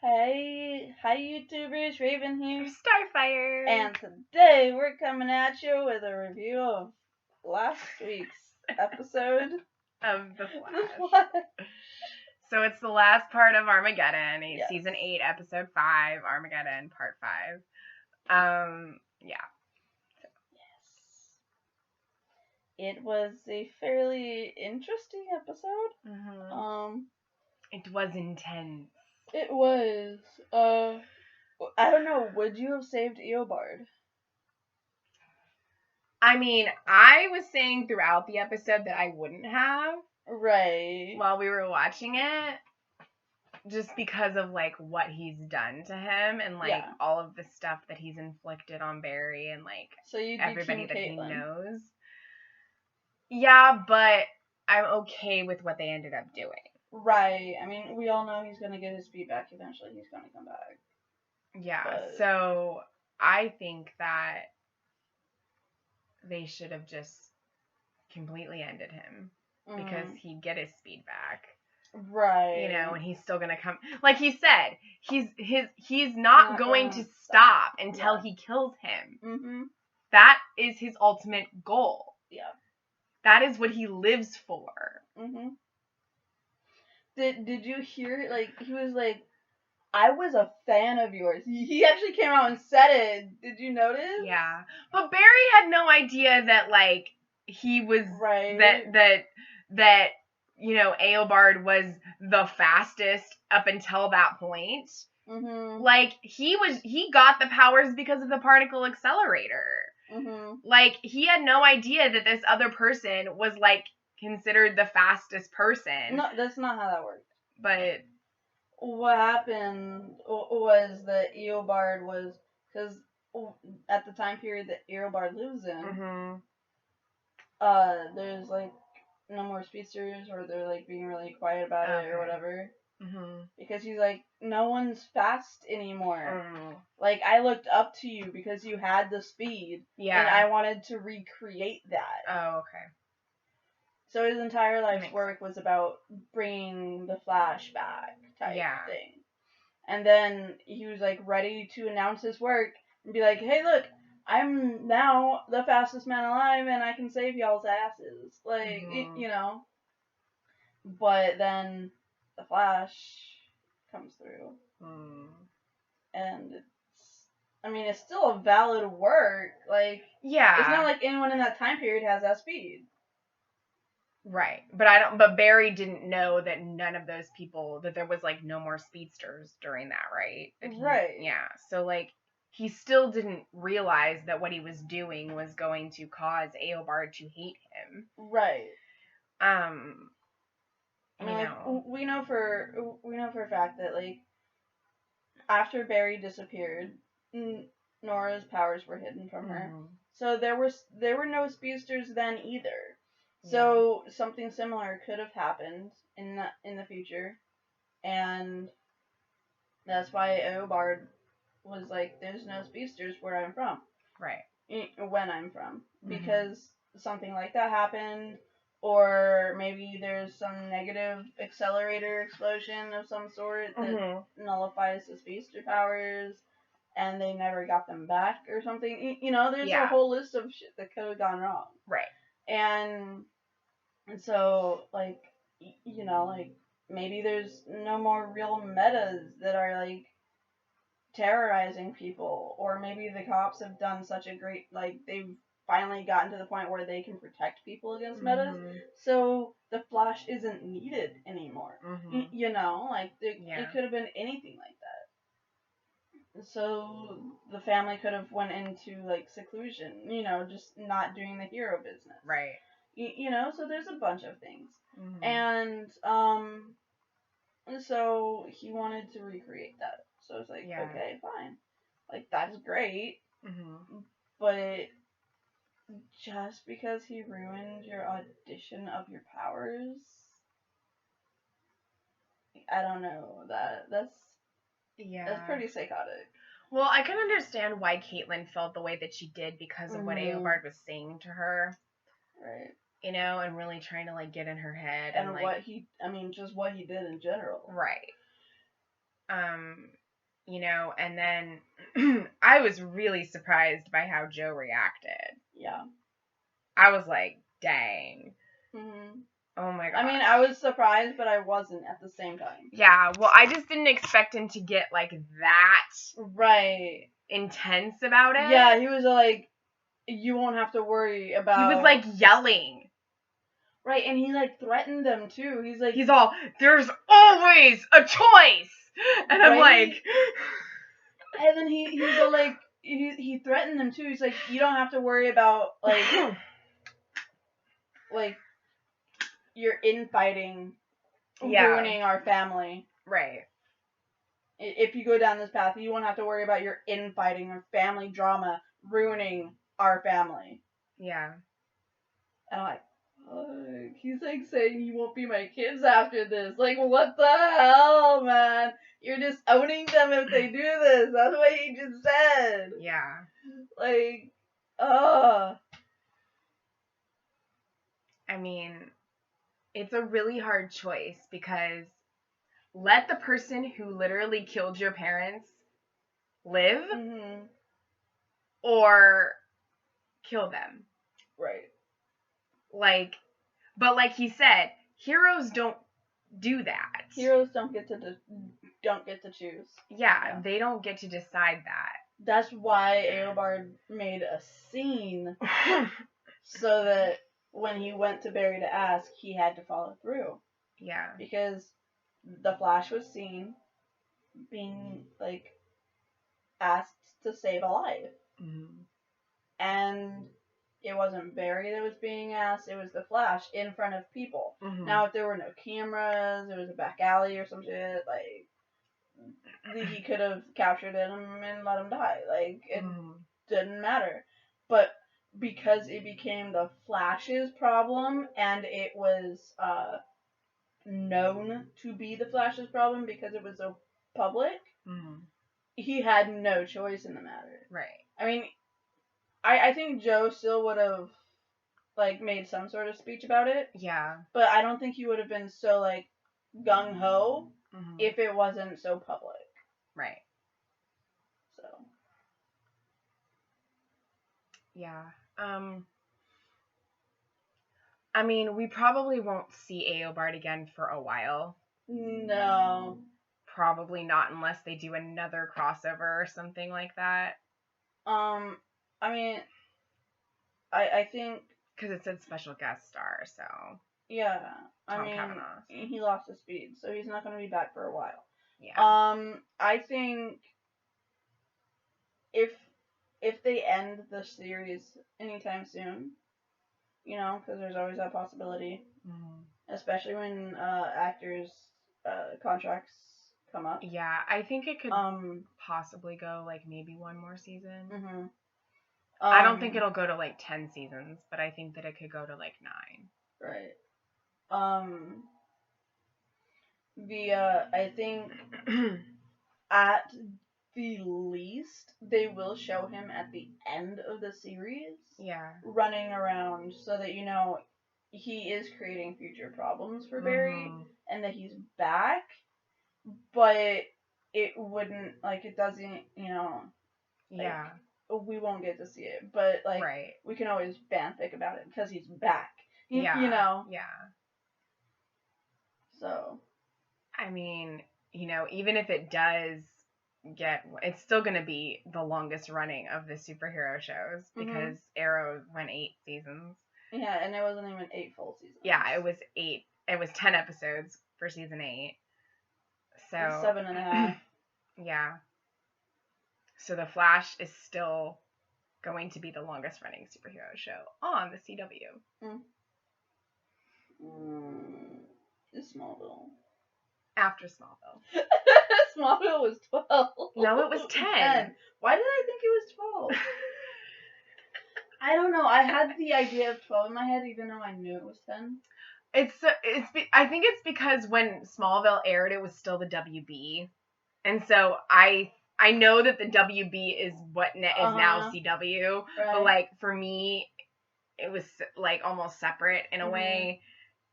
Hey, hi YouTubers, Raven here. Starfire. And today we're coming at you with a review of last week's episode of The The Flash. Flash. So it's the last part of Armageddon, Yes. season 8, episode 5, Armageddon, part 5. Yeah. Yes. It was a fairly interesting episode. Mm-hmm. It was intense. It was. I don't know. Would you have saved Eobard? I mean, I was saying throughout the episode that I wouldn't have. Right. While we were watching it. Just because of, like, what he's done to him and, like, all of the stuff that he's inflicted on Barry and, like, so everybody that Caitlin. he knows. Yeah, but I'm okay with what they ended up doing. Right. I mean, we all know he's going to get his speed back eventually. He's going to come back. Yeah, so I think that they should have just completely ended him because he'd get his speed back. Right. You know, and he's still gonna come. Like he said, he's not going to stop until he kills him. Mm-hmm. That is his ultimate goal. Yeah. That is what he lives for. Mm-hmm. Did you hear, like, he was like, I was a fan of yours. He actually came out and said it. Did you notice? Yeah. But Barry had no idea that, like, he was, that, you know, Eobard was the fastest up until that point. Mm-hmm. Like, he got the powers because of the particle accelerator. Mm-hmm. Like, he had no idea that this other person was, like, considered the fastest person. No, that's not how that worked. But what happened was that Eobard was, because at the time period that Eobard lives in, there's, like, no more speedsters, or they're, like, being really quiet about it or whatever. Because he's like, no one's fast anymore. Like, I looked up to you because you had the speed. Yeah. And I wanted to recreate that. Oh, okay. So his entire life's work was about bringing the Flash back type thing. And then he was, like, ready to announce his work and be like, hey, look, I'm now the fastest man alive and I can save y'all's asses. Like, you know. But then the Flash comes through. And it's still a valid work. Like, it's not like anyone in that time period has that speed. Right. But Barry didn't know that none of those people, that there was, like, no more speedsters during that, right? Right. Yeah. So, like, he still didn't realize that what he was doing was going to cause Eobard to hate him. Right. You know. We know for a fact that, like, after Barry disappeared, Nora's powers were hidden from her. So there were no speedsters then either. So something similar could have happened in the future, and that's why Eobard was like, "There's no speedsters where I'm from." Right. When I'm from, because something like that happened, or maybe there's some negative accelerator explosion of some sort that nullifies the speedster powers, and they never got them back or something. You know, there's a whole list of shit that could have gone wrong. Right. And so, like, you know, like, maybe there's no more real metas that are, like, terrorizing people, or maybe the cops have done such a great, like, they've finally gotten to the point where they can protect people against metas, so the Flash isn't needed anymore. You know, like, it could have been anything like that. So the family could have went into, like, seclusion, you know, just not doing the hero business. Right. You know, so there's a bunch of things. And so he wanted to recreate that. So it's like, okay, fine. Like, that's great. But just because he ruined your audition of your powers, I don't know. That's pretty psychotic. Well, I can understand why Caitlin felt the way that she did because of what Eobard was saying to her. Right. You know, and really trying to, like, get in her head. And like, just what he did in general. Right. You know, and then I was really surprised by how Joe reacted. Yeah. I was like, dang. Mm-hmm. Oh my god. I mean, I was surprised, but I wasn't at the same time. Yeah, well, I just didn't expect him to get, like, that right intense about it. Yeah, he was like, you won't have to worry about... He was, like, yelling. Right, and he, like, threatened them, too. He's like... He's all, there's always a choice! And I'm like... And then he's all, like, he threatened them, too. He's like, you don't have to worry about, like... like, your infighting ruining our family. Right. If you go down this path, you won't have to worry about your infighting or family drama ruining our family. Yeah. And I'm like, he's like saying you won't be my kids after this. Like, what the hell, man? You're just owning them if they do this. That's what he just said. Yeah. Like, I mean, it's a really hard choice because let the person who literally killed your parents live, or kill them. Right. Like, but like he said, heroes don't do that. Heroes don't get to choose. Yeah, they don't get to decide that. That's why Eobard made a scene so that when he went to Barry to ask, he had to follow through. Yeah. Because the Flash was seen being, like, asked to save a life. Mm-hmm. And it wasn't Barry that was being asked, it was the Flash in front of people. Mm-hmm. Now, if there were no cameras, there was a back alley or some shit, like, he could have captured him and let him die. Like, it didn't matter. But because it became the Flash's problem, and it was known to be the Flash's problem because it was so public, he had no choice in the matter. Right. I mean, I think Joe still would have, like, made some sort of speech about it. Yeah. But I don't think he would have been so, like, gung-ho if it wasn't so public. Right. So. Yeah. I mean, we probably won't see Eobard again for a while. No. Probably not unless they do another crossover or something like that. I mean, I think... Because it said special guest star, so... Yeah. Tom I mean, Cavanaugh. He lost his speed, so he's not going to be back for a while. Yeah. I think if they end the series anytime soon, you know, because there's always that possibility, especially when actors' contracts come up. Yeah, I think it could possibly go, like, maybe one more season. I don't think it'll go to, like, 10 seasons, but I think that it could go to, like, 9. Right. I think at the least, they will show him at the end of the series. Yeah. Running around so that, you know, he is creating future problems for Barry and that he's back, but it wouldn't, like, it doesn't, you know. Like, yeah. We won't get to see it, but, like, we can always fanfic about it because he's back. Yeah. You know? Yeah. So. I mean, you know, even if it does it's still going to be the longest running of the superhero shows because Arrow went 8 seasons. Yeah, and it wasn't even 8 full seasons. Yeah, it was 8. It was 10 episodes for season 8. So 7.5. Yeah. So The Flash is still going to be the longest running superhero show on the CW. It's Smallville. After Smallville. Smallville was 12. No, it was 10. Why did I think it was 12? I don't know. I had the idea of 12 in my head, even though I knew it was 10. I think it's because when Smallville aired, it was still the WB, and so I know that the WB is what is now CW, but like for me, it was like almost separate in a way.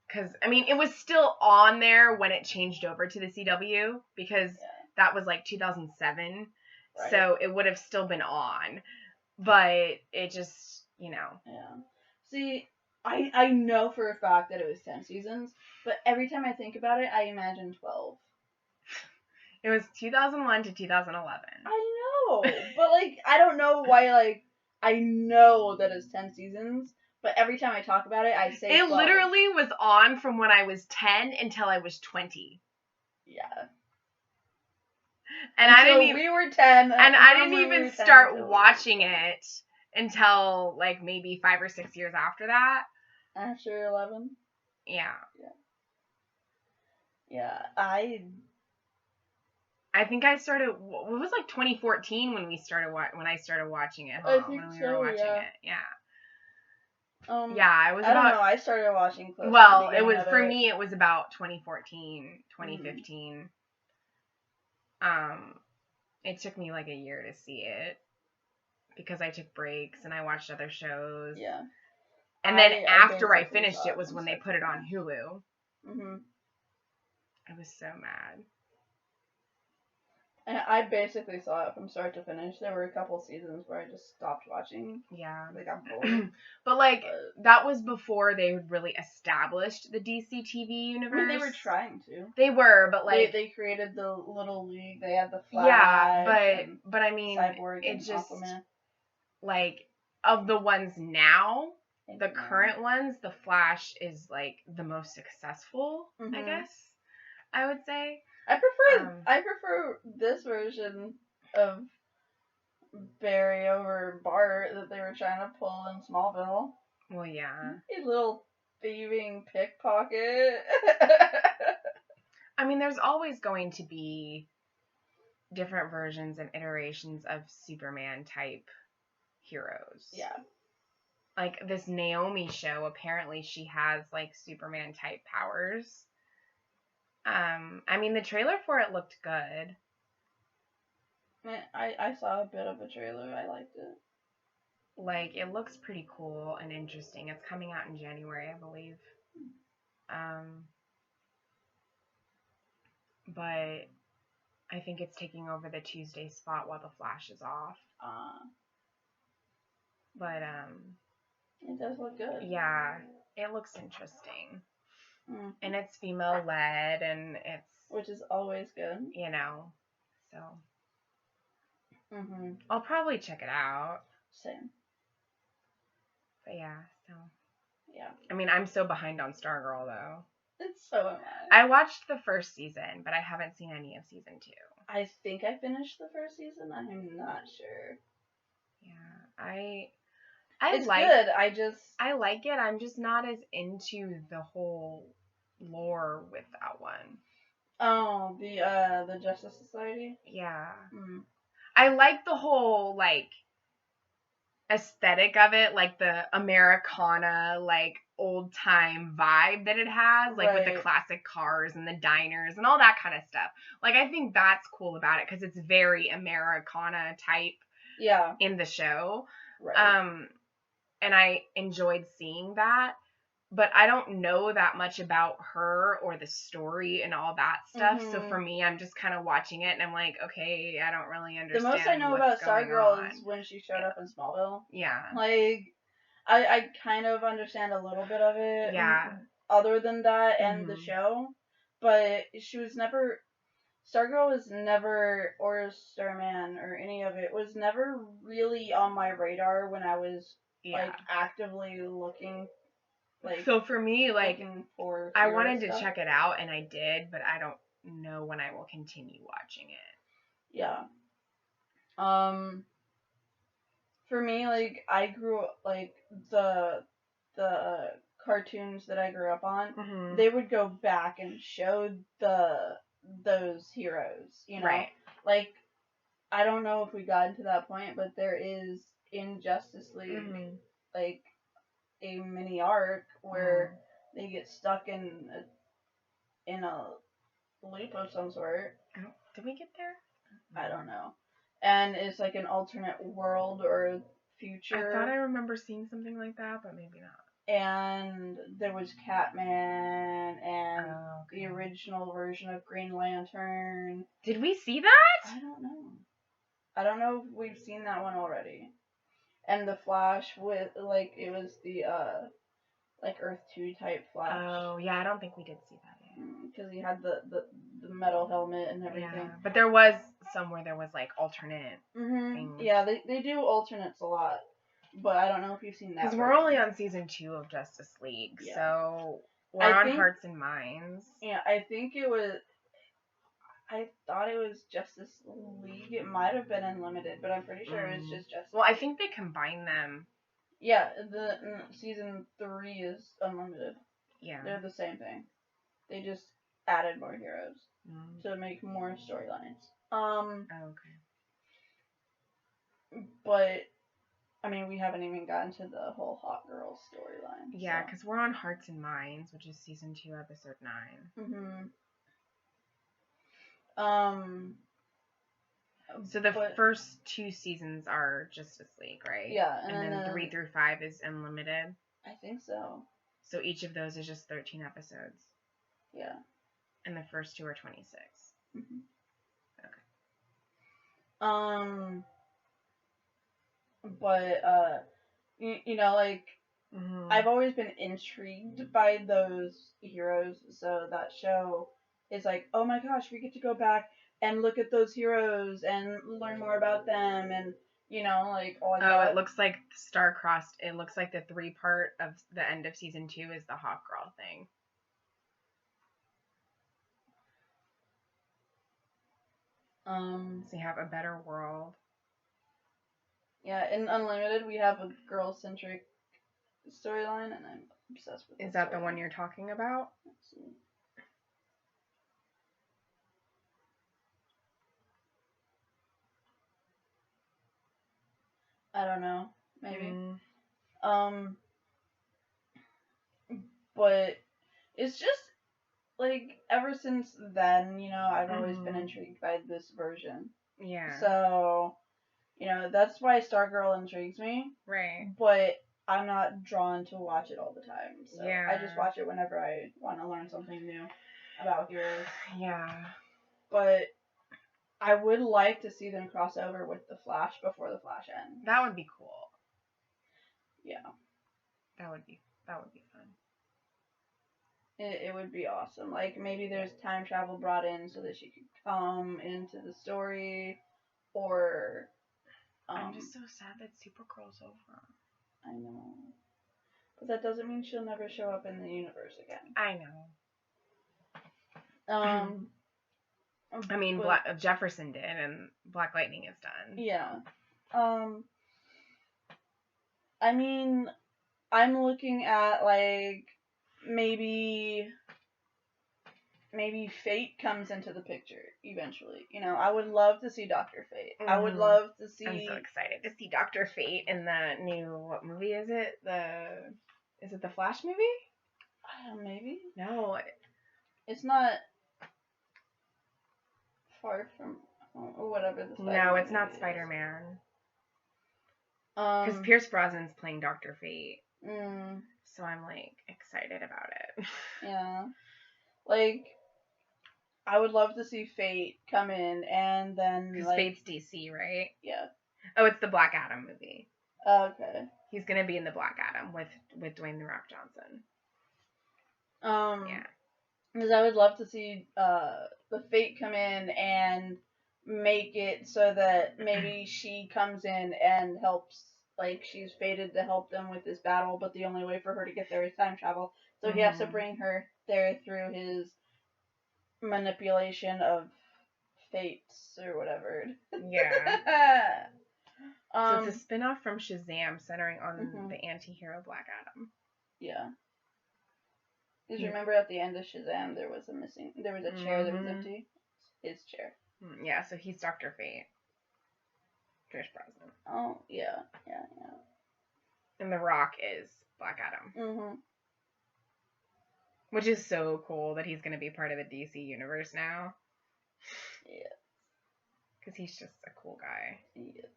Because, I mean, it was still on there when it changed over to the CW, because that was like 2007. Right. So it would have still been on. But it just, Yeah. See, I know for a fact that it was 10 seasons, but every time I think about it, I imagine 12. It was 2001 to 2011. I know, but like I don't know why. Like I know that it's 10 seasons, but every time I talk about it, I say it 12. Literally was on from when I was 10 until I was 20. Yeah. And until I didn't even, we were 10, and I didn't even start watching it until like maybe 5 or 6 years after that. After 11. Yeah. Yeah. I think I started. It was like 2014 when I started watching it. I think when we so, were watching yeah. it. Yeah. Yeah, it was I don't know. I started watching close to the Well, it beginning was of for it. me. It was about 2014, 2015. It took me like a year to see it because I took breaks and I watched other shows. Yeah. And then after I finished it was when they put it on Hulu. Mhm. I was so mad. And I basically saw it from start to finish. There were a couple seasons where I just stopped watching. Yeah. Like, I'm bored. But, that was before they really established the DC TV universe. I mean, they were trying to. They were, but, They created the Little League. They had the Flash. Yeah, but I mean, Cyborg it just, Aquaman. Of the ones now, the current ones, the Flash is, the most successful, I guess, I would say. I prefer this version of Barry over Bart that they were trying to pull in Smallville. Well, yeah. A little thieving pickpocket. I mean, there's always going to be different versions and iterations of Superman type heroes. Yeah. Like this Naomi show, apparently she has Superman type powers. I mean, the trailer for it looked good. I saw a bit of a trailer. I liked it. It looks pretty cool and interesting. It's coming out in January, I believe. But I think it's taking over the Tuesday spot while the Flash is off. But it does look good. Yeah, it looks interesting. And it's female led, and which is always good. So. I'll probably check it out. Same. But yeah, so. Yeah. I mean, I'm so behind on Stargirl, though. It's so am I. I watched the first season, but I haven't seen any of season 2. I think I finished the first season. I'm not sure. Yeah, it's good. I like it. I'm just not as into the whole lore with that one. Oh, the Justice Society? Yeah. I like the whole, aesthetic of it, the Americana, old-time vibe that it has, with the classic cars and the diners and all that kind of stuff. I think that's cool about it, because it's very Americana type in the show. Right. And I enjoyed seeing that. But I don't know that much about her or the story and all that stuff. So for me, I'm just kind of watching it and I'm like, okay, I don't really understand. The most I know about Stargirl is when she showed up in Smallville. Yeah. I kind of understand a little bit of it. Yeah. Other than that and the show. But she was never... Stargirl was never, or Starman, or any of it, was never really on my radar when I was, actively looking... so for me, I wanted to check it out, and I did, but I don't know when I will continue watching it. Yeah. For me, I grew up, the cartoons that I grew up on, they would go back and show those heroes, Right. I don't know if we got into that point, but there is, in Justice League, a mini arc where they get stuck in a loop of some sort. Did we get there? I don't know. And it's an alternate world or future. I thought I remember seeing something like that, but maybe not. and there was Catman and the original version of Green Lantern. Did we see that? I don't know. I don't know if we've seen that one already. And the Flash with like it was the like Earth 2 type Flash. Oh yeah, I don't think we did see that yet. Because he had the metal helmet and everything. Yeah, but there was some where there was like alternate things. Yeah, they do alternates a lot. But I don't know if you've seen that. Because we're only on season 2 of Justice League, so we're on Hearts and Minds. Yeah, I think it was. I thought it was Justice League. It might have been Unlimited, but I'm pretty sure it was just Justice. Well, I think they combine them. Yeah, the season 3 is Unlimited. Yeah, they're the same thing. They just added more heroes to make more storylines. Okay. But I mean, we haven't even gotten to the whole Hot Girl storyline. Yeah, because we're on Hearts and Minds, which is season 2, episode 9. So the first 2 seasons are Justice League, right? Yeah, and then 3 through 5 is Unlimited. I think so. So each of those is just 13 episodes. Yeah. And the first 2 are 26. Okay. But you know, like I've always been intrigued by those heroes, so that show is like, oh my gosh, we get to go back and look at those heroes and learn more about them, and you know, like all that. It looks like star-crossed. It looks like the 3-part of the end of season 2 is the Hawk Girl thing. So you have a better world. Yeah, in Unlimited we have a girl-centric storyline, and I'm obsessed with it. Is that the one you're talking about? Let's see. I don't know. Maybe. But it's just like ever since then, you know, I've always been intrigued by this version. Yeah. So, you know, that's why Stargirl intrigues me. Right. But I'm not drawn to watch it all the time. So yeah. I just watch it whenever I want to learn something new about heroes. Yeah. But I would like to see them cross over with the Flash before the Flash ends. That would be cool. Yeah. That would be fun. It would be awesome. Like, maybe there's time travel brought in so that she could come into the story, or... I'm just so sad that Supergirl's over. I know. But that doesn't mean she'll never show up in the universe again. I know. I mean, Jefferson did, and Black Lightning is done. Yeah. I mean, I'm looking at, like, maybe Fate comes into the picture eventually. You know, I would love to see Dr. Fate. I would love to see... I'm so excited to see Dr. Fate in the new... What movie is it? Is it the Flash movie? Maybe. No. It's not... Far from... Or whatever the Spider-Man No, it's not Spider-Man. Because Pierce Brosnan's playing Dr. Fate. So I'm, like, excited about it. Yeah. Like, I would love to see Fate come in, and then, because like... Fate's DC, right? Yeah. Oh, it's the Black Adam movie. Okay. He's gonna be in the Black Adam with Dwayne The Rock Johnson. Yeah. Because I would love to see the Fate come in and make it so that maybe she comes in and helps, like, she's fated to help them with this battle, but the only way for her to get there is time travel. So he has to bring her there through his manipulation of fates or whatever. Yeah. So it's a spin-off from Shazam centering on the anti-hero Black Adam. Yeah. Because remember at the end of Shazam there was a chair that was empty? His chair. Yeah, so he's Dr. Fate. Pierce Brosnan. Oh, yeah. And The Rock is Black Adam. Which is so cool that he's going to be part of the DC universe now. Yeah. Because he's just a cool guy. He is.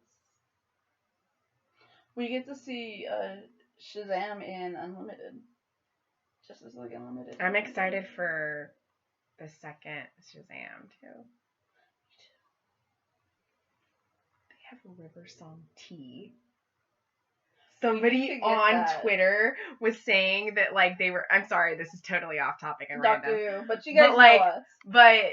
We get to see Shazam in Unlimited. Justice League Unlimited. I'm excited for the second Shazam too. They have a River Song tea. Somebody on Twitter was saying that, like, they were... I'm sorry, this is totally off topic and random. Doctor, but you guys know us. But,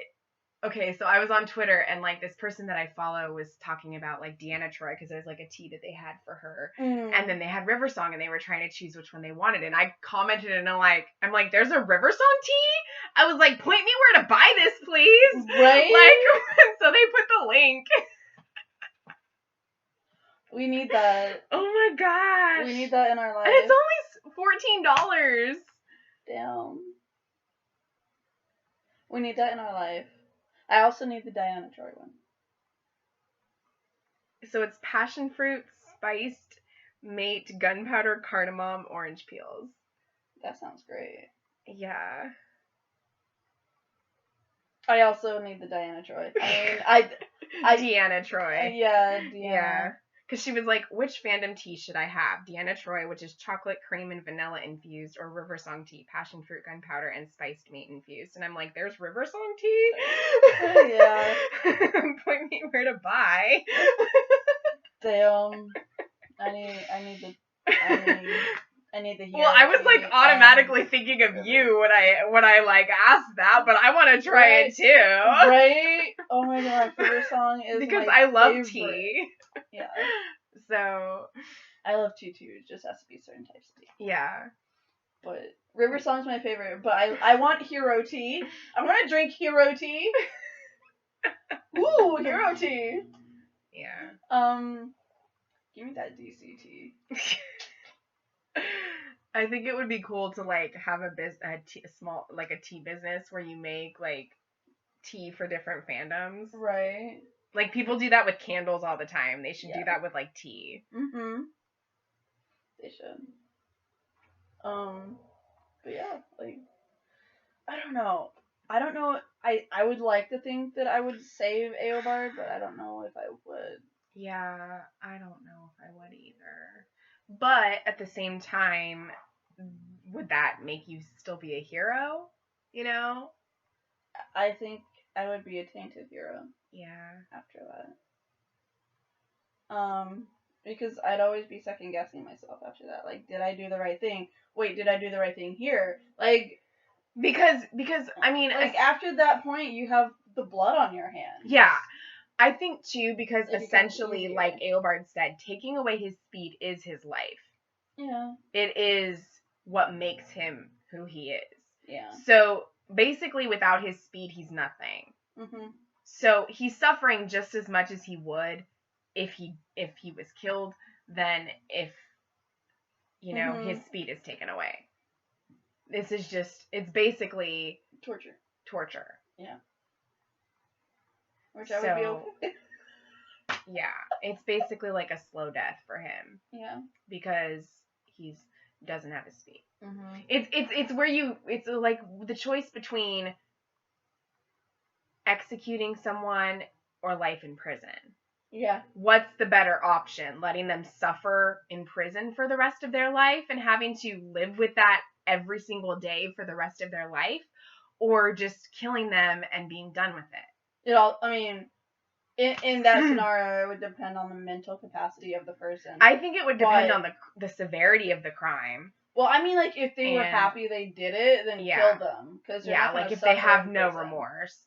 okay, so I was on Twitter, and, like, this person that I follow was talking about, like, Deanna Troi, because there's, like, a tea that they had for her. And then they had River Song, and they were trying to choose which one they wanted. And I commented, and I'm like, there's a River Song tea? I was like, point me where to buy this, please. Right? Like, so they put the link. We need that. Oh my gosh. We need that in our life. And it's only $14. Damn. We need that in our life. I also need the Diana Troy one. So it's passion fruit, spiced, mate, gunpowder, cardamom, orange peels. That sounds great. Yeah. I also need the Diana Troy. I mean, Deanna Troi. Yeah, Deanna. Yeah. Because she was like, which fandom tea should I have? Deanna Troi, which is chocolate, cream, and vanilla infused, or River Song tea, passion fruit, gunpowder, and spiced meat infused. And I'm like, there's River Song tea? Yeah. Point me where to buy. Damn. I need the hero. Well, I was like automatically thinking of you when I like asked that, but I want to try it too. Right? Oh my god, my favorite song is because I love favorite. tea. Yeah. So I love tea too. It just has to be certain types of tea. Yeah. But River Song's my favorite. But I want hero tea. I want to drink hero tea. Ooh, hero tea. Yeah. Give me that DC tea. I think it would be cool to like have a small like a tea business where you make like tea for different fandoms. Right. Like people do that with candles all the time. They should do that with like tea. Mhm. They should. But yeah, like I don't know. I would like to think that I would save Eobard, but I don't know if I would. Yeah, I don't know if I would either. But at the same time, would that make you still be a hero? You know? I think I would be a tainted hero. Yeah. After that. Because I'd always be second guessing myself after that. Like, did I do the right thing? Wait, did I do the right thing here? Like, because I mean, like after that point, you have the blood on your hands. Yeah. I think too, because essentially, like Eobard said, taking away his speed is his life. Yeah. It is what makes him who he is. Yeah. So basically, without his speed, he's nothing. Mhm. So he's suffering just as much as he would if he was killed than if his speed is taken away. This is it's basically torture. Yeah. Which I would be okay. Yeah, it's basically like a slow death for him. Yeah. Because he doesn't have his speed. Mhm. It's where it's like the choice between executing someone or life in prison. Yeah. What's the better option? Letting them suffer in prison for the rest of their life and having to live with that every single day for the rest of their life, or just killing them and being done with it? In that scenario, it would depend on the mental capacity of the person. I think it would depend on the severity of the crime. Well, I mean, like, if they were happy they did it, then kill them. Like, if they have no remorse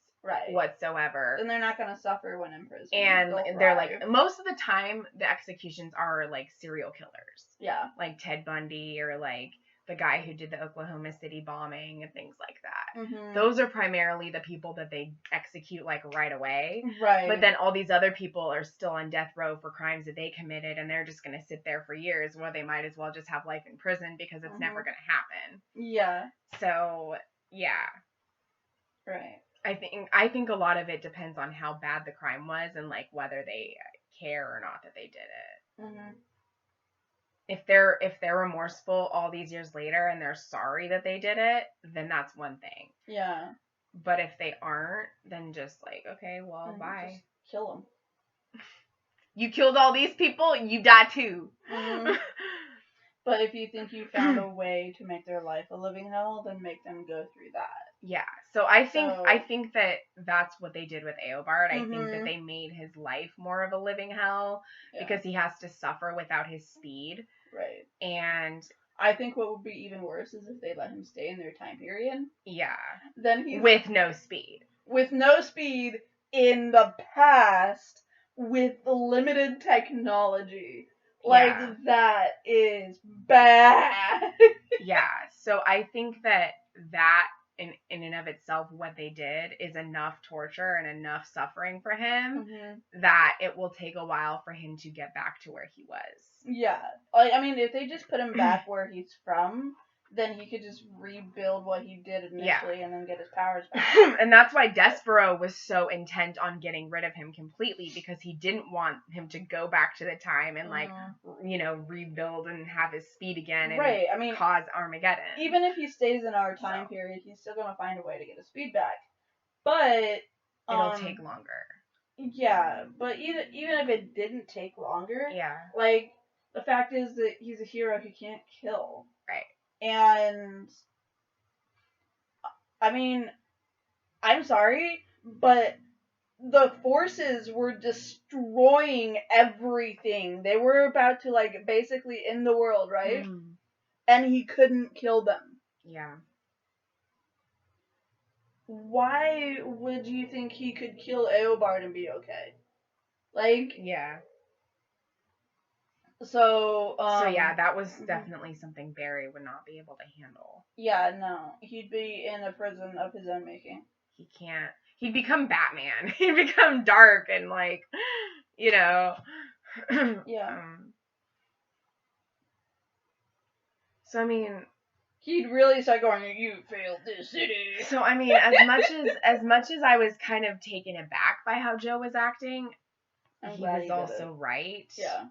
whatsoever. Then they're not going to suffer when in prison. And they're, like, most of the time, the executions are, like, serial killers. Yeah. Like Ted Bundy or, like, the guy who did the Oklahoma City bombing and things like that. Mm-hmm. Those are primarily the people that they execute, like, right away. Right. But then all these other people are still on death row for crimes that they committed, and they're just going to sit there for years, where they might as well just have life in prison because it's never going to happen. Yeah. So, yeah. Right. I think a lot of it depends on how bad the crime was and, like, whether they care or not that they did it. Mm-hmm. If they're remorseful all these years later and they're sorry that they did it, then that's one thing. Yeah. But if they aren't, then just like, okay, well, bye. Just kill them. You killed all these people, you die too. Mm-hmm. But if you think you found a way to make their life a living hell, then make them go through that. Yeah. So I think that that's what they did with Eobard. I think that they made his life more of a living hell because he has to suffer without his speed. Right. And I think what would be even worse is if they let him stay in their time period. Yeah. Then he's with no speed. With no speed in the past with limited technology. Like, that is bad. Yeah. So I think that in and of itself, what they did is enough torture and enough suffering for him that it will take a while for him to get back to where he was. Yeah. Like, I mean, if they just put him back where he's from, then he could just rebuild what he did initially and then get his powers back. And that's why Despero was so intent on getting rid of him completely, because he didn't want him to go back to the time and rebuild and have his speed again and cause Armageddon. Even if he stays in our time period, he's still gonna find a way to get his speed back. But it'll take longer. Yeah, but even if it didn't take longer, like, the fact is that he's a hero he can't kill. Right. And, I mean, I'm sorry, but the forces were destroying everything. They were about to, like, basically end the world, right? And he couldn't kill them. Yeah. Why would you think he could kill Eobard and be okay? Like... Yeah. So yeah, that was definitely something Barry would not be able to handle. Yeah, no. He'd be in a prison of his own making. He can't. He'd become Batman. He'd become dark and, like, Yeah. So, I mean... He'd really start going, you failed this city. So, I mean, as much as I was kind of taken aback by how Joe was acting, he was also right. Yeah.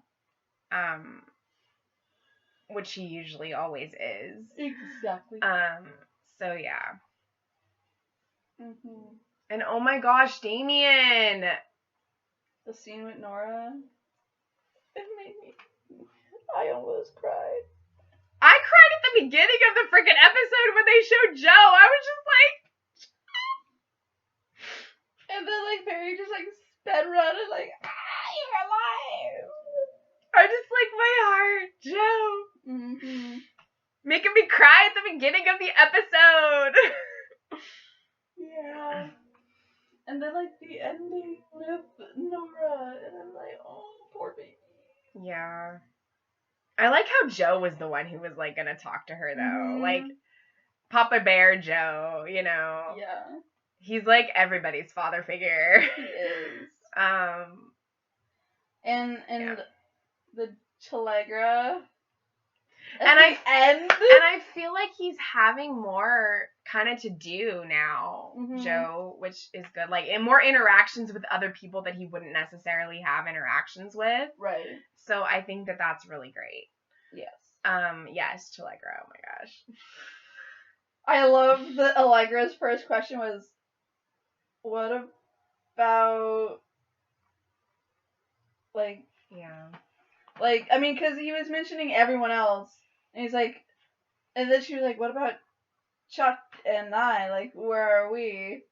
Which he usually always is. Exactly. So yeah. And oh my gosh, Damien! The scene with Nora, it made me... I almost cried. I cried at the beginning of the freaking episode when they showed Joe. I was just like... And then, like, Barry just, like, sped around and, like, you're alive! I just, like, my heart, Joe. Making me cry at the beginning of the episode. Yeah. And then, like, the ending with Nora, and I'm like, oh, poor baby. Yeah. I like how Joe was the one who was, like, gonna talk to her, though. Like, Papa Bear Joe, you know? Yeah. He's, like, everybody's father figure. He is. And the Telegra... And I feel like he's having more kind of to do now, Joe, which is good. Like, and more interactions with other people that he wouldn't necessarily have interactions with. Right. So I think that that's really great. Yes. Yes, Telegra. Oh my gosh. I love that Allegra's first question was, what about, like... Yeah. Like, I mean, because he was mentioning everyone else. And he's like... And then she was like, what about Chuck and I? Like, where are we?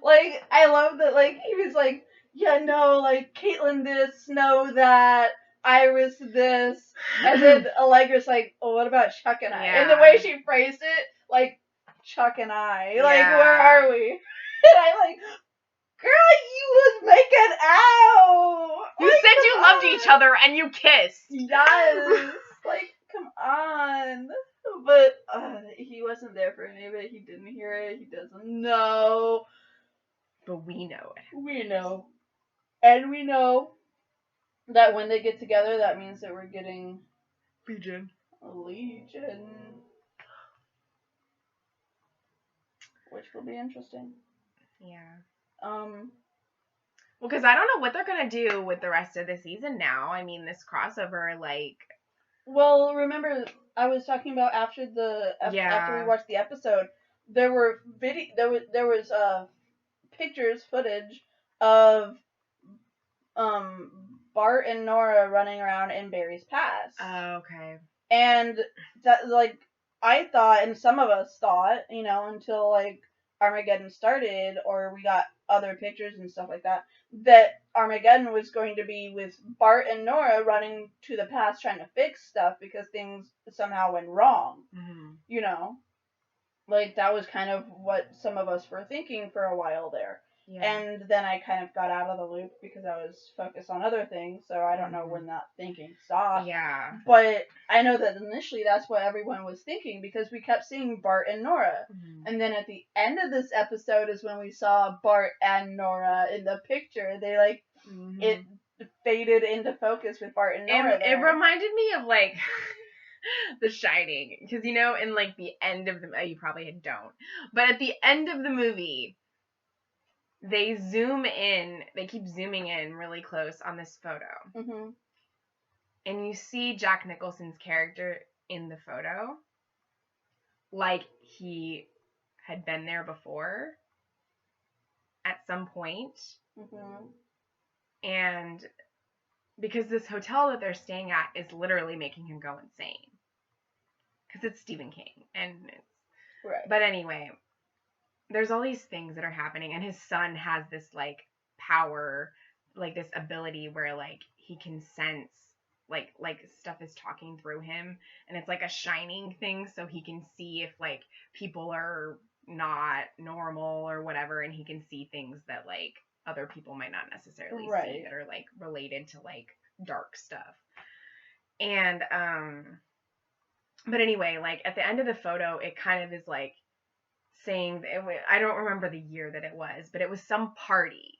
Like, I love that, like, he was like, yeah, no, like, Caitlin this, no that, Iris this. And then Allegra's like, oh, what about Chuck and I? And the way she phrased it, like, Chuck and I. Like, where are we? And I like... Girl, you was making out! You said you loved each other and you kissed! Yes! Like, come on! But, he wasn't there for any of it. He didn't hear it. He doesn't know. But we know it. We know. And we know that when they get together, that means that we're getting... Legion. Which will be interesting. Yeah. Well, because I don't know what they're gonna do with the rest of the season now. I mean, this crossover, like... Well, remember, I was talking about after after we watched the episode, there were there was pictures, footage of Bart and Nora running around in Barry's past. Oh, okay. And that, like, I thought, and some of us thought, until like Armageddon started, or we got other pictures and stuff like that, that Armageddon was going to be with Bart and Nora running to the past trying to fix stuff because things somehow went wrong. You know, like that was kind of what some of us were thinking for a while there. Yeah. And then I kind of got out of the loop because I was focused on other things, so I don't know when that thinking stopped. Yeah. But I know that initially that's what everyone was thinking because we kept seeing Bart and Nora. And then at the end of this episode is when we saw Bart and Nora in the picture. They it faded into focus with Bart and Nora. It reminded me of like The Shining, because in like the end of the you probably don't, but at the end of the movie, they keep zooming in really close on this photo, and you see Jack Nicholson's character in the photo, like he had been there before at some point, and because this hotel that they're staying at is literally making him go insane. Because it's Stephen King, and right. But anyway, there's all these things that are happening, and his son has this like power, like this ability where like he can sense like stuff is talking through him, and it's like a shining thing, so he can see if like people are not normal or whatever, and he can see things that like other people might not necessarily see that are like related to like dark stuff. And but anyway, like at the end of the photo, it kind of is like saying, I don't remember the year that it was, but it was some party.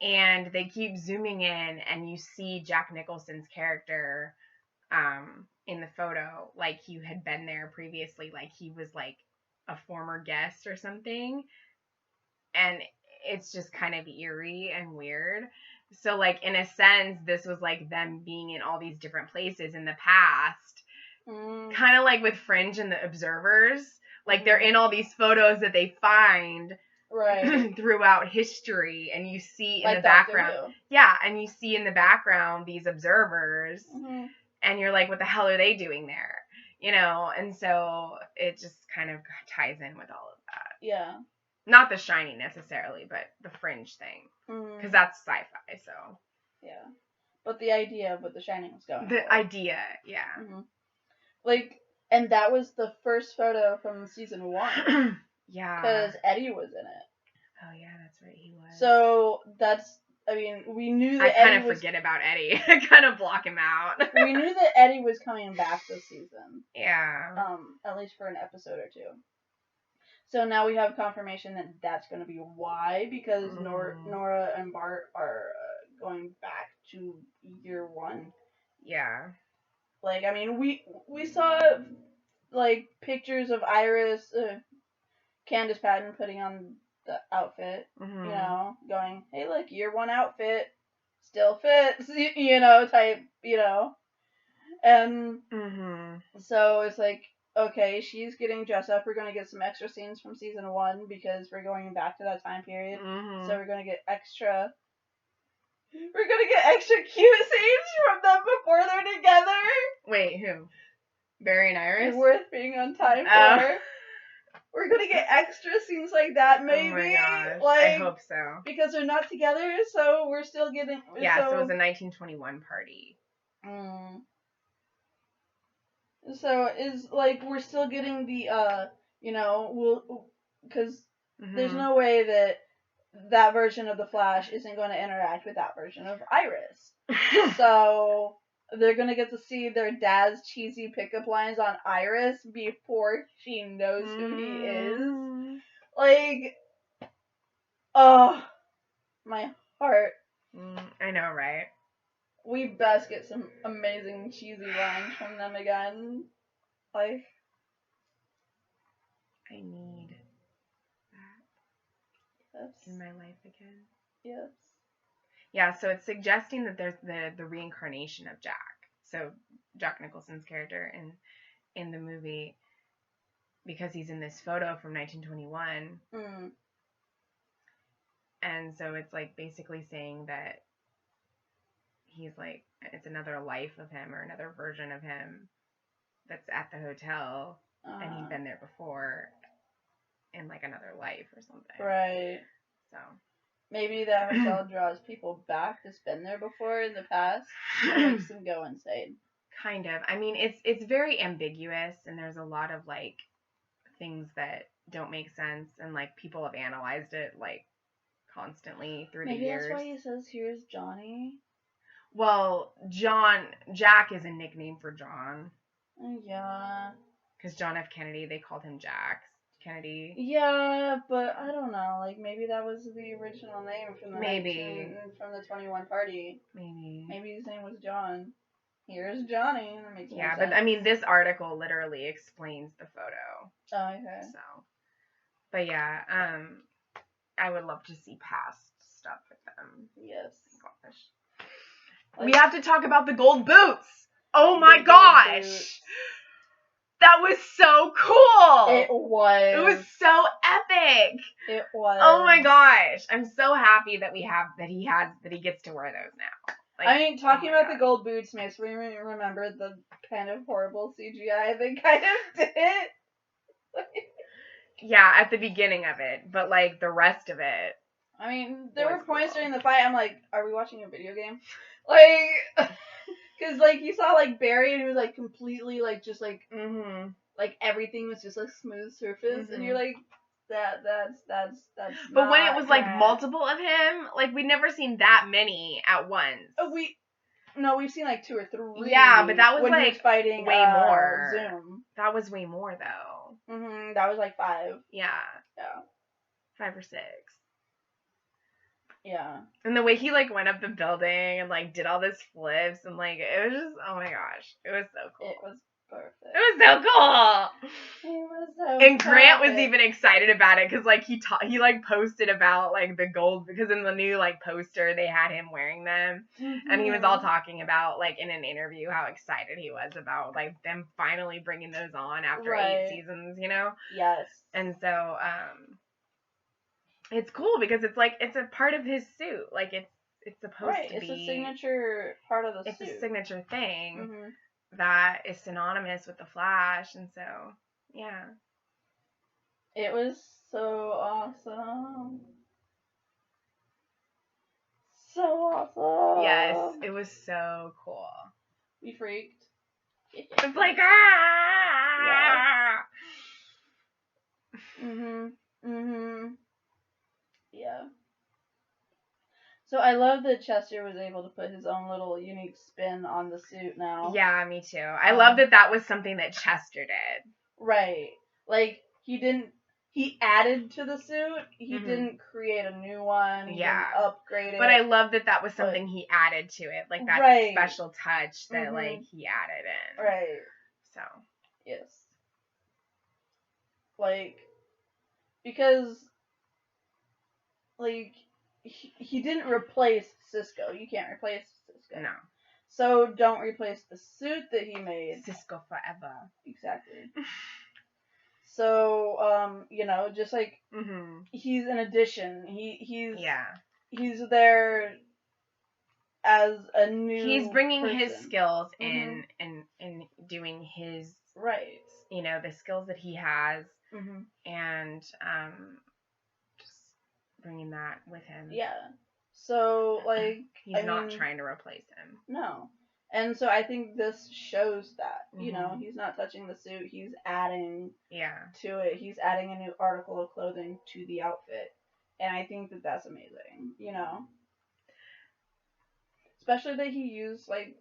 And they keep zooming in, and you see Jack Nicholson's character in the photo, like he had been there previously, like he was like a former guest or something. And it's just kind of eerie and weird. So like in a sense, this was like them being in all these different places in the past. Kind of like with Fringe and the Observers. Like they're in all these photos that they find throughout history, and you see in the background. Yeah, and you see in the background these observers, and you're like, what the hell are they doing there? And so it just kind of ties in with all of that. Yeah. Not The Shining necessarily, but the Fringe thing. Because that's sci-fi, so. Yeah. But the idea of what The Shining was going The idea, yeah. Like, and that was the first photo from season 1. Yeah. Because Eddie was in it. Oh, yeah, that's right, he was. So, we knew that Eddie I kind of forget about Eddie. I kind of block him out. We knew that Eddie was coming back this season. Yeah. At least for an episode or two. So now we have confirmation that that's going to be why, because Nora and Bart are going back to year 1. Yeah. Like, I mean, we saw, like, pictures of Iris, Candace Patton putting on the outfit, going, hey, look, year 1 outfit, still fits, type, And so it's like, okay, she's getting dressed up. We're going to get some extra scenes from season 1 because we're going back to that time period. So we're going to get extra cute scenes from them before they're together. Wait, who? Barry and Iris? Worth being on time for. We're going to get extra scenes like that, maybe. Oh my gosh, I hope so. Because they're not together, so we're still getting... Yeah, so it was a 1921 party. So is like we're still getting the because there's no way that version of the Flash isn't going to interact with that version of Iris. So they're going to get to see their dad's cheesy pickup lines on Iris before she knows who he is. Like, oh, my heart. I know, right? We best get some amazing cheesy lines from them again. Like, I need that in my life again. Yes. Yeah, so it's suggesting that there's the reincarnation of Jack. So Jack Nicholson's character in the movie, because he's in this photo from 1921. And so it's like basically saying that he's like, it's another life of him or another version of him that's at the hotel, and he'd been there before in like another life or something. Right. So maybe that hotel draws people back that's been there before in the past and makes them go insane. Kind of. I mean, it's very ambiguous, and there's a lot of like things that don't make sense, and like people have analyzed it like constantly through the years. Maybe that's why he says, "Here's Johnny." Well, Jack is a nickname for John. Yeah. Because John F. Kennedy, they called him Jack Kennedy. Yeah, but I don't know. Like maybe that was the original name from the 21 party. Maybe his name was John. Here's Johnny. That makes more sense. But I mean, this article literally explains the photo. Oh, okay. So, but yeah, I would love to see past stuff with them. Yes. Gosh. We have to talk about the gold boots. Oh my gosh. That was so cool. It was. It was so epic. It was. Oh my gosh. I'm so happy that he gets to wear those now. Like, I mean, talking about the gold boots makes me remember the kind of horrible CGI they kind of did. Yeah, at the beginning of it, but like the rest of it. I mean, there were points during the fight I'm like, are we watching a video game? Like, because like you saw like Barry and he was like completely like just like like everything was just like smooth surface, and you're like, that's. But when it was like multiple of him, like we'd never seen that many at once. We've seen like 2 or 3. Yeah, but that was when like he was fighting way more. Zoom. That was way more though. That was like 5. Yeah. 5 or 6. Yeah. And the way he like went up the building and like did all those flips and like it was just, oh my gosh, it was so cool. It was perfect. It was so cool. It was so And Grant was even excited about it because like he like posted about like the gold, because in the new like poster they had him wearing them, and he was all talking about like in an interview how excited he was about like them finally bringing those on after 8 seasons, you know? Yes. And so it's cool because it's like it's a part of his suit, like it's supposed to be. It's a signature part of the suit. It's a signature thing. That is synonymous with the Flash, and so yeah, it was so awesome. So awesome. Yes, it was so cool. We freaked. It's like ah. Yeah. Yeah. So I love that Chester was able to put his own little unique spin on the suit now. Yeah, me too. I love that was something that Chester did. Right. Like, he added to the suit. He didn't create a new one. He didn't upgrade it. But I love that was something he added to it. Like, that special touch that, like, he added in. Right. So. Yes. Like, because, like, he didn't replace Cisco. You can't replace Cisco. No. So don't replace the suit that he made. Cisco forever. Exactly. So, just like he's an addition. He's there as a new. He's bringing person. his skills in and doing his right. The skills that he has, and just bringing that with him. Yeah. So like he's not trying to replace him. No. And so I think this shows that, he's not touching the suit, he's adding to it. He's adding a new article of clothing to the outfit. And I think that that's amazing, Especially that he used, like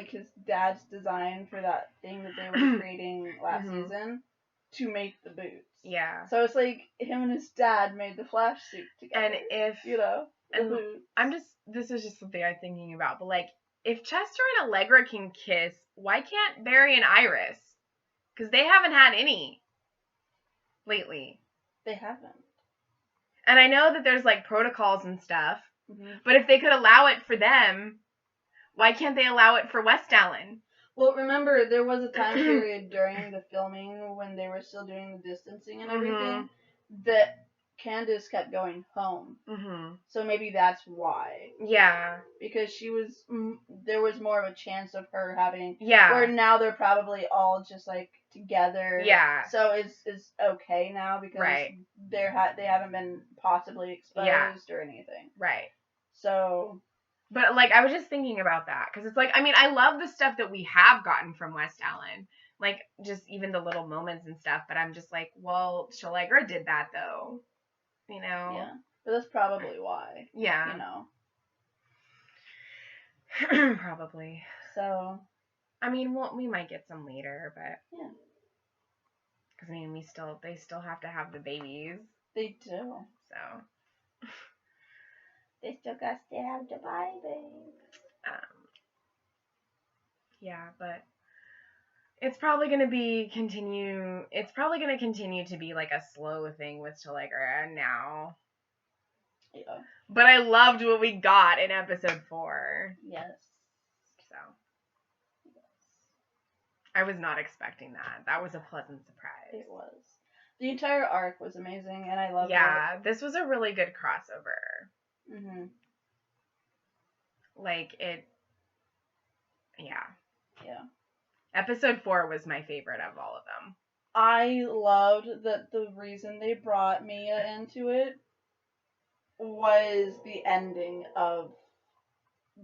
his dad's design for that thing that they were creating last season to make the boots. Yeah. So it's like him and his dad made the Flash suit together. And if... the boots. This is just something I'm thinking about, but like, if Chester and Allegra can kiss, why can't Barry and Iris? Because they haven't had any lately. They haven't. And I know that there's like protocols and stuff, but if they could allow it for them, why can't they allow it for West Allen? Well, remember, there was a time period during the filming when they were still doing the distancing and everything that Candace kept going home. Mm-hmm. So maybe that's why. Yeah. Because there was more of a chance of her having. Yeah. Where now they're probably all just like together. Yeah. So it's okay now because they haven't been possibly exposed or anything. Right. So. But like I was just thinking about that because it's like, I mean, I love the stuff that we have gotten from West Allen. Like, just even the little moments and stuff, but I'm just like, well, Shalegra did that, though. You know? Yeah. But that's probably why. Yeah. You know. Probably. So. I mean, we might get some later, but. Yeah. Because, I mean, they still have to have the babies. They do. So. They still got to have the baby. Yeah, but. It's probably going to continue to be like a slow thing with Shalegra now. Yeah. But I loved what we got in episode 4. Yes. So. Yes. I was not expecting that. That was a pleasant surprise. It was. The entire arc was amazing, and I loved it. Yeah, this was a really good crossover. Mm-hmm. Like, it. Yeah. Yeah. Episode 4 was my favorite of all of them. I loved that the reason they brought Mia into it was the ending of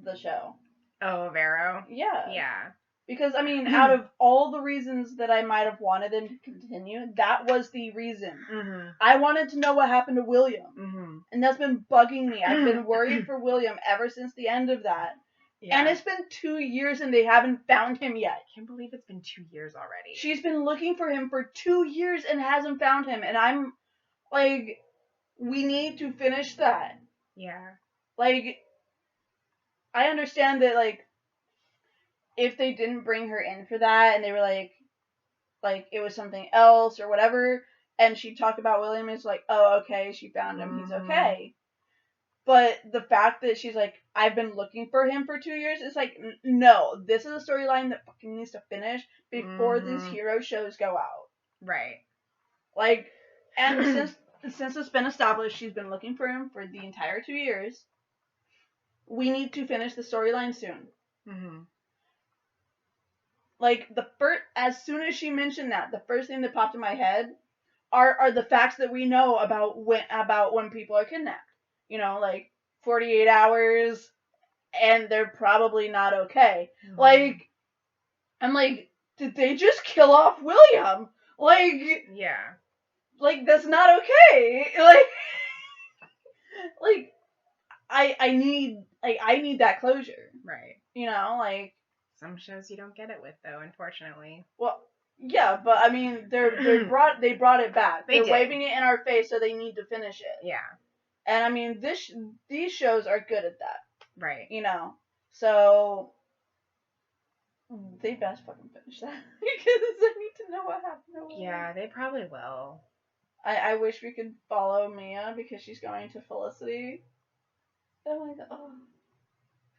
the show. Oh, Vero? Yeah. Yeah. Because, I mean, out of all the reasons that I might have wanted them to continue, that was the reason. Mm-hmm. I wanted to know what happened to William. Mm-hmm. And that's been bugging me. I've been worried for William ever since the end of that. Yeah. And it's been 2 years and they haven't found him yet. I can't believe it's been 2 years already. She's been looking for him for 2 years and hasn't found him. And I'm like, we need to finish that. Yeah. Like, I understand that, like, if they didn't bring her in for that and they were like it was something else or whatever, and she talked about William, is like, oh, okay, she found him, he's okay. But the fact that she's like, I've been looking for him for 2 years, it's like, no, this is a storyline that fucking needs to finish before these hero shows go out. Right. Like, and since it's been established she's been looking for him for the entire 2 years, we need to finish the storyline soon. Mm-hmm. Like, as soon as she mentioned that, the first thing that popped in my head are the facts that we know about when people are kidnapped. You know, like 48 hours, and they're probably not okay. Mm-hmm. Like, I'm like, did they just kill off William? Like, yeah, like that's not okay. Like, I need that closure. Right. You know, like. Some shows you don't get it with, though, unfortunately. Well, yeah, but I mean, they brought it back. They're waving it in our face, so they need to finish it. Yeah. And I mean, these shows are good at that. Right. You know, so they best fucking finish that because I need to know what happened. Yeah, they probably will. I wish we could follow Mia because she's going to Felicity. And I'm like, oh,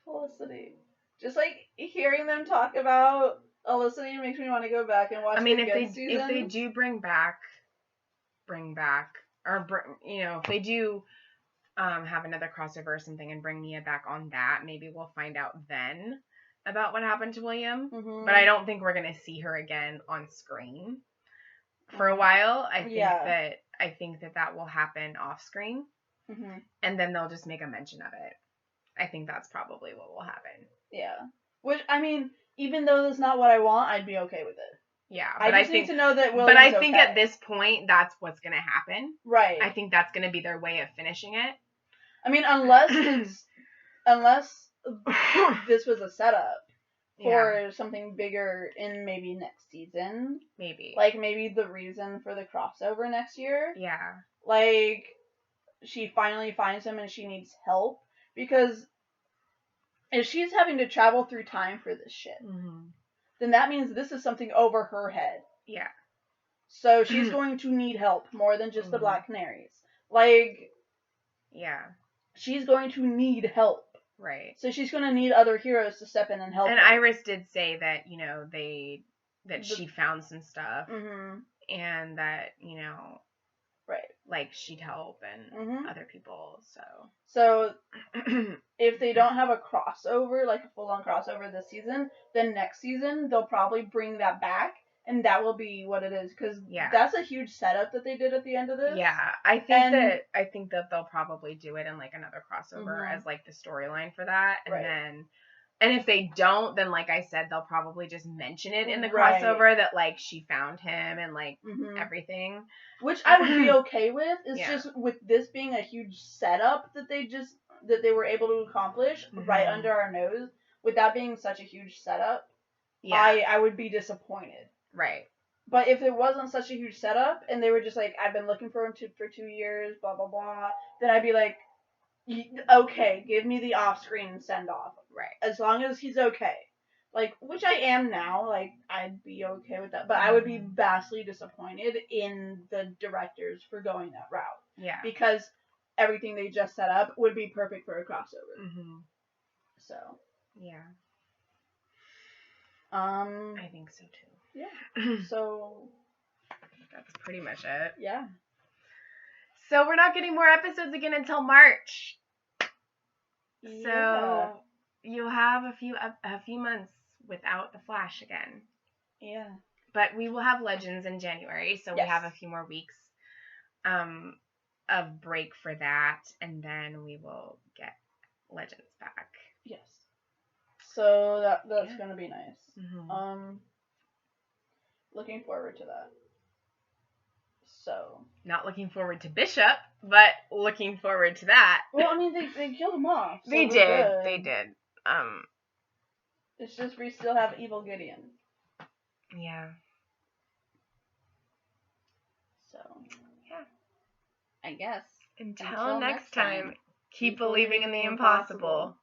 Felicity. Just like hearing them talk about Felicity makes me want to go back and watch. I mean, if they do bring back, or you know, if they do have another crossover or something and bring Mia back on that, maybe we'll find out then about what happened to William. Mm-hmm. But I don't think we're gonna see her again on screen for a while. I think that will happen off screen, mm-hmm. and then they'll just make a mention of it. I think that's probably what will happen. Yeah. Which, I mean, even though that's not what I want, I'd be okay with it. Yeah. But I just need to know that William's But I think at this point, that's what's going to happen. Right. I think that's going to be their way of finishing it. I mean, unless this was a setup for something bigger in maybe next season. Maybe. Like, maybe the reason for the crossover next year. Yeah. Like, she finally finds him and she needs help. Because if she's having to travel through time for this shit, mm-hmm. then that means this is something over her head. Yeah. So she's going to need help more than just mm-hmm. the Black Canaries. Like, yeah. She's going to need help. Right. So she's going to need other heroes to step in and help her. And Iris did say that, you know, she found some stuff. Mm-hmm. And that, you know. Right. like She-Hulk and other people. So if they don't have a crossover, like a full-on crossover this season, then next season they'll probably bring that back, and that will be what it is, because that's a huge setup that they did at the end of this. Yeah, I think that they'll probably do it in like another crossover as like the storyline for that, and then. And if they don't, then like I said, they'll probably just mention it in the crossover that like she found him and like everything. Which I would be okay with. It's just with this being a huge setup that they were able to accomplish right under our nose, with that being such a huge setup, I would be disappointed. Right. But if it wasn't such a huge setup and they were just like, I've been looking for him for 2 years, blah blah blah, then I'd be like, okay, give me the off-screen send-off. Right. As long as he's okay. Like, which I am now. Like, I'd be okay with that. But I would be vastly disappointed in the directors for going that route. Yeah. Because everything they just set up would be perfect for a crossover. Mm-hmm. So. Yeah. I think so too. Yeah. So. That's pretty much it. Yeah. So we're not getting more episodes again until March. Yeah. So you'll have a few months without the Flash again. Yeah. But we will have Legends in January, so we have a few more weeks of break for that, and then we will get Legends back. Yes. So that's gonna be nice. Mm-hmm. Looking forward to that. So. Not looking forward to Bishop, but looking forward to that. Well, I mean, they killed him off. So they did. They did. It's just we still have Evil Gideon. Yeah. So. Yeah. I guess. Until next time, keep believing in the impossible.